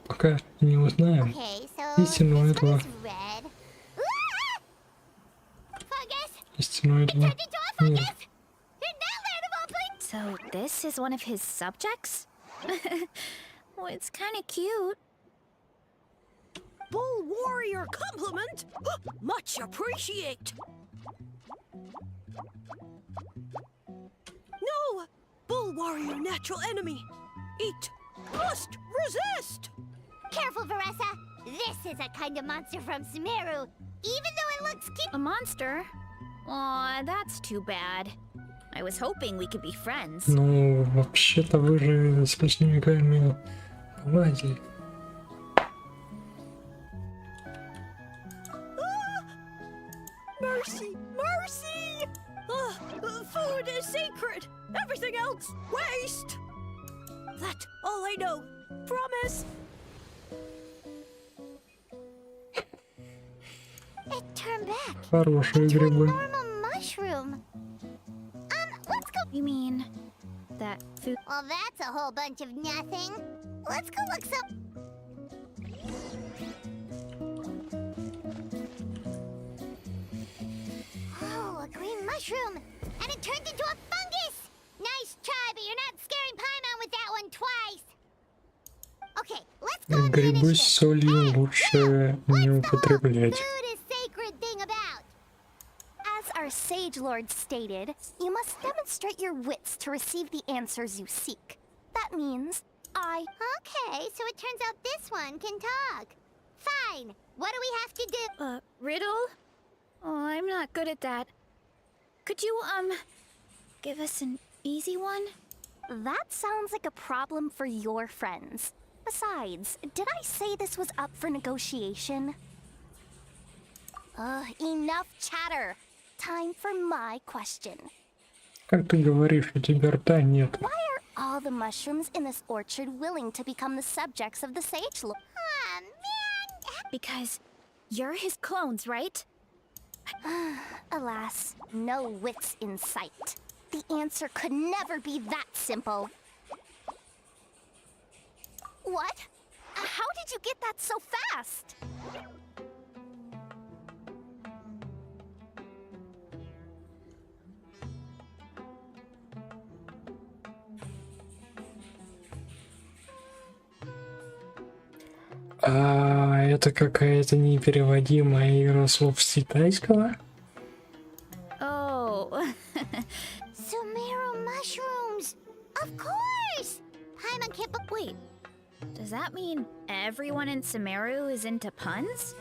Пока не узнаем Okay, so истину this one этого, is red. Ah! Fungus! истину It этого turned into a мира. fungus! In that land of all places! So this is one of his subjects? Well, it's kind of cute. Bull warrior compliment? Much appreciate. No! Bull warrior natural enemy. Eat. Must resist. Careful, Veressa! This is a kind of monster from Sumeru, even though it looks cute. A monster? Aw, that's too bad. I was hoping we could be friends. Ну, вообще-то вы же с лишними веками поладили. Mercy, mercy! Food is sacred. Everything else, waste. That's all I know. Promise. It turned back. Хорошие To a грибы. normal mushroom. Let's go. You mean that food? Well, that's a whole bunch of nothing. Let's go look some. Oh, a green mushroom. And it turned into a fungus. Nice try, but you're not scaring Paimon with that one twice. Okay, let's go on the Грибы с initiative. солью Hey, лучше Will, не what's the whole употреблять. food is sacred thing about? As our Sage Lord stated, you must demonstrate your wits to receive the answers you seek. That means Okay, so it turns out this one can talk. Fine. What do we have to do? Riddle? Oh, I'm not good at that. Could you, give us an easy one? That sounds like a problem for your friends. Besides, did I say this was up for negotiation? Enough chatter. Time for my question. Как ты говоришь, у тебя рта нет. Why are all the mushrooms in this orchard willing to become the subjects of the Sage Lord? Aw, man. Because you're his clones, right? Alas, no wits in sight. The answer could never be that simple. What? How did you get that so fast? А это какая-то непереводимая игра слов с китайского? Oh. Sumeru mushrooms. Of course. Paimon can't. Wait. Does that mean everyone in Sumeru is into puns?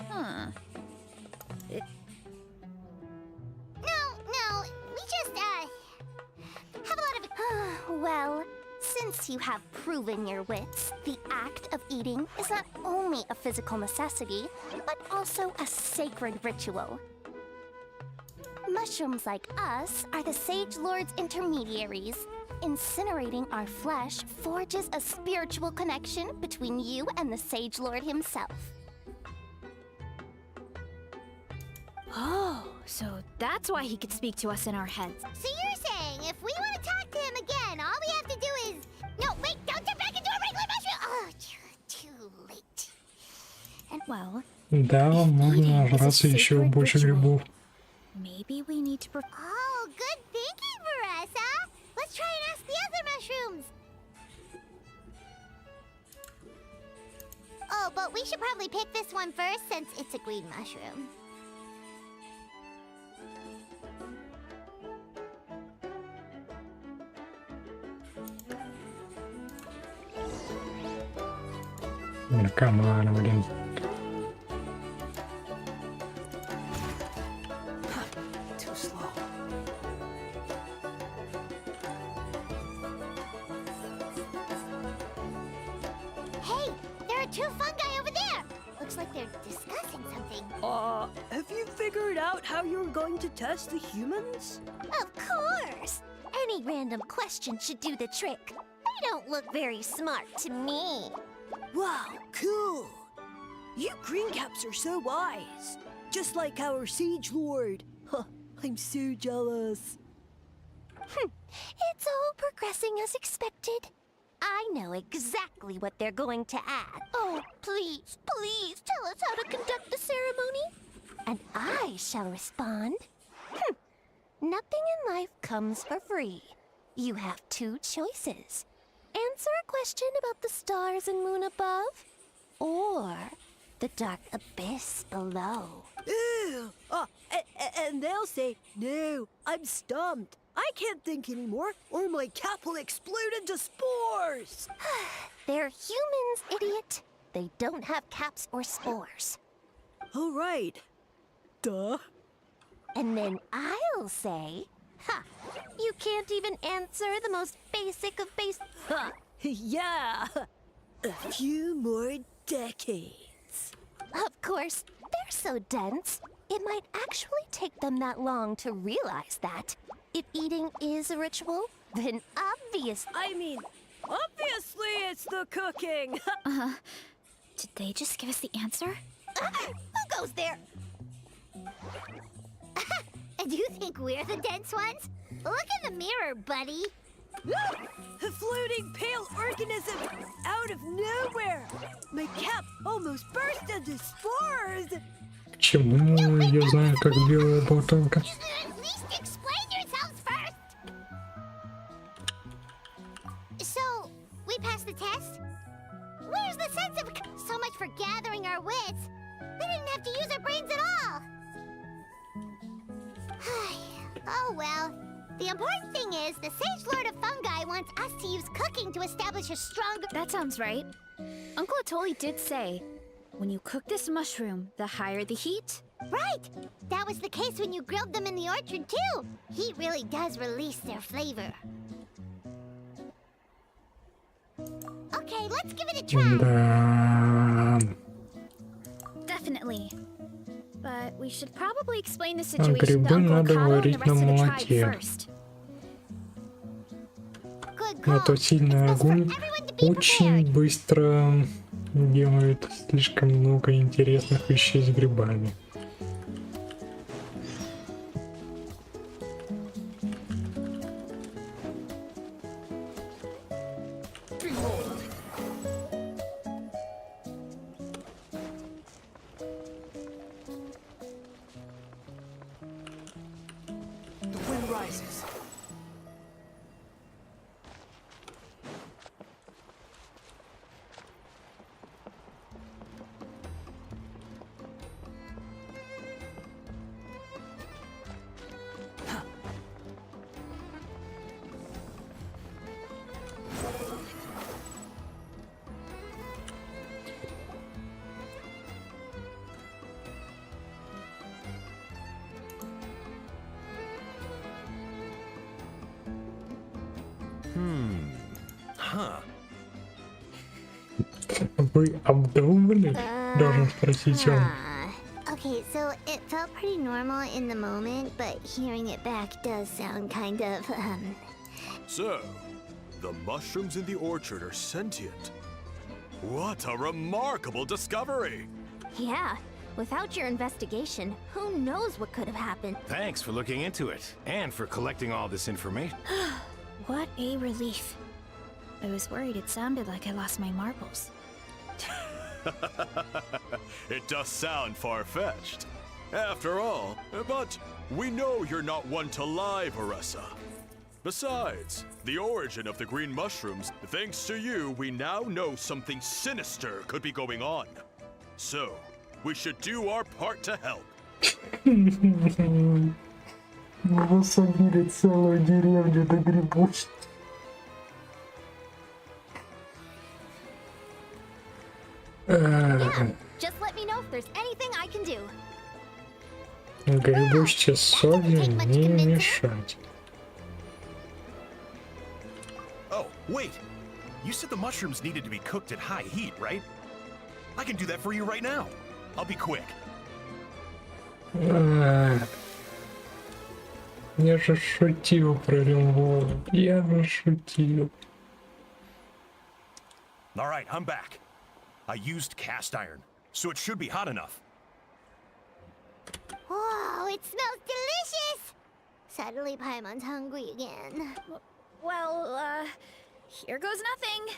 Huh. No. We just have a lot of. Well, since you have proven your wits, the act of eating is not only a physical necessity, but also a sacred ritual. Mushrooms like us are the Sage Lord's intermediaries. Incinerating our flesh forges a spiritual connection between you and the Sage Lord himself. Oh, so that's why he could speak to us in our heads. So you're saying if we want to talk to him again, all we have to do is... No, wait, don't turn back into a regular mushroom! Oh, too late. And well, Да, можно нажраться еще больше грибов. maybe we need to Oh, good thinking, Veressa! Let's try and ask the other mushrooms! Oh, but we should probably pick this one first since it's a green mushroom. Наркоманы, блин. Too slow. Hey, there are two fungi over there! Looks like they're discussing something. Have you figured out how you're going to test the humans? Of course! Any random question should do the trick. They don't look very smart to me. Wow, cool! You green caps are so wise. Just like our Sage Lord. Huh, I'm so jealous. It's all progressing as expected. I know exactly what they're going to add. Oh, please, please tell us how to conduct the ceremony. And I shall respond. Nothing in life comes for free. You have two choices. Answer a question about the stars and moon above, or the dark abyss below. Ew! And they'll say, no, I'm stumped. I can't think anymore, or my cap will explode into spores. They're humans, idiot. They don't have caps or spores. All right. Duh. And then I'll say, ha, you can't even answer the most basic of Ha! Yeah! A few more decades. Of course, they're so dense, it might actually take them that long to realize that. If eating is a ritual, then obviously... I mean, obviously it's the cooking. Did they just give us the answer? Who goes there? Do you think we're the dense ones? Look in the mirror, buddy. A floating pale organism out of nowhere. My cap almost burst into spores. Почему я знаю, как белая болтанка? At least explain yourselves first. So, we passed the test? Where's the sense of... So much for gathering our wits. We didn't have to use our brains at all. Oh well. The important thing is the Sage Lord of Fungi wants us to use cooking to establish a stronger... That sounds right. Uncle Atoli did say, when you cook this mushroom, the higher the heat. Right! That was the case when you grilled them in the orchard too. Heat really does release their flavor. Okay, let's give it a try. Да. Definitely. But we should probably explain the situation to грибы Uncle надо Akado and the варить rest на of the tribe молоке. first. Good А call. то сильный It's best for огонь everyone to be очень prepared. быстро делает слишком много интересных вещей с грибами. Behold! The wind rises. Huh. Вы обдумали? Должен спросить он. Okay, Okay, so it felt pretty normal in the moment, but hearing it back does sound kind of, So, the mushrooms in the orchard are sentient. What a remarkable discovery! Yeah, without your investigation, who knows what could have happened? Thanks for looking into it, and for collecting all this information. What a relief. I was worried it sounded like I lost my marbles. It does sound far-fetched. After all, but we know you're not one to lie, Vanessa. Besides, the origin of the green mushrooms, thanks to you, we now know something sinister could be going on. So, we should do our part to help. Вы собили целую деревню до грибов. Just let me know if there's anything I can do. Грибочки соли не мешать. Oh, wait! You said the mushrooms needed to be cooked at high heat, right? I can do that for you right now. I'll be quick. Я же шутил про ремонт. Я же шутил. Alright, I'm back. I used cast iron, so it should be hot enough. whoa, it smells delicious! Suddenly Paimon's hungry again. Well, here goes nothing.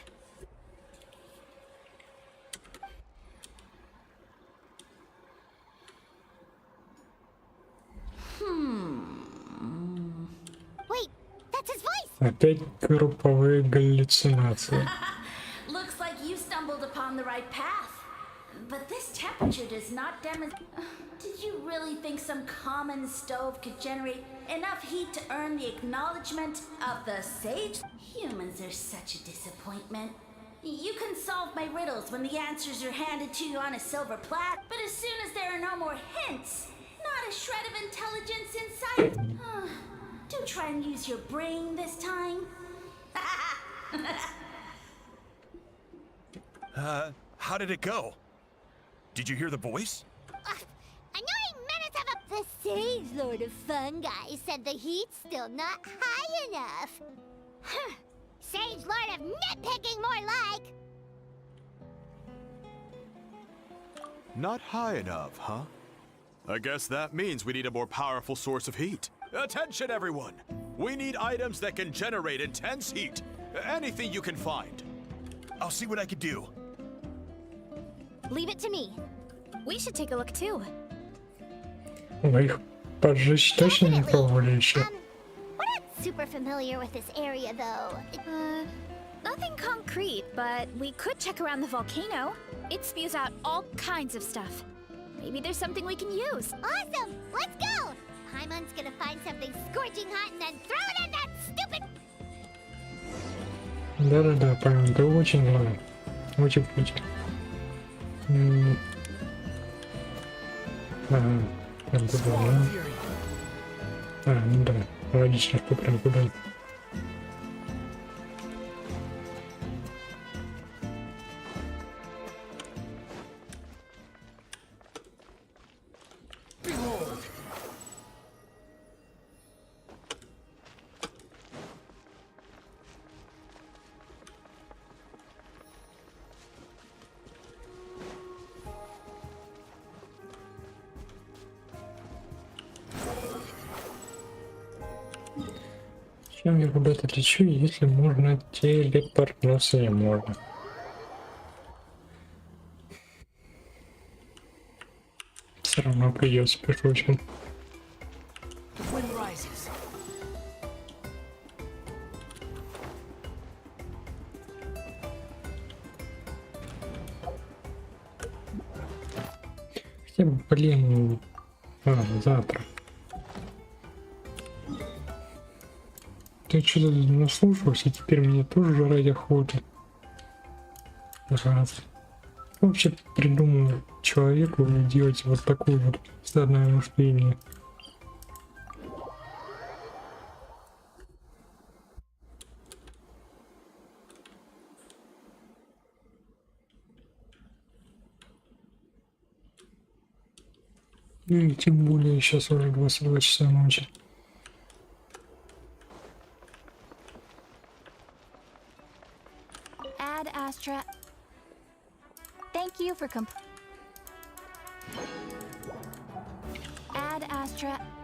Wait, that's his voice! Опять групповые галлюцинации. Looks like you stumbled upon the right path. But this temperature does not demonstrate. Did you really think some common stove could generate enough heat to earn the acknowledgement of the sage? Humans are such a disappointment. You can solve my riddles when the answers are handed to you on a silver platter, but as soon as there are no more hints, not a shred of intelligence in sight. Do try and use your brain this time. How did it go? Did you hear the voice? Annoying menace of a... The Sage Lord of Fungi said the heat's still not high enough. Huh. Sage Lord of Nitpicking, more like! Not high enough, huh? I guess that means we need a more powerful source of heat. Attention, everyone! We need items that can generate intense heat. Anything you can find. I'll see what I can do. Leave it to me. We should take a look too. Вы их поджечь точно не пробовали еще? We're not super familiar with this area, though. Nothing concrete, but we could check around the volcano. It spews out all kinds of stuff. Maybe there's something we can use. Awesome! Let's go! Paimon's gonna find something scorching hot and then throw it in that stupid... Да-да-да, понял, это очень много. Очень. Ага, прям туда, да? Ну да, логично, что прям туда. Чем я куда-то лечу, если можно телепортнуться не можно. Все равно придется пешочком. The wind rises. Хотя бы, блин, завтра. Ты что-то наслушался, теперь мне тоже жрать охота. Раз. Вообще придумал человеку делать вот такое вот стадное мышление. И тем более сейчас уже 22 часа ночи. Ad Astra. Thank you for Ad Astra.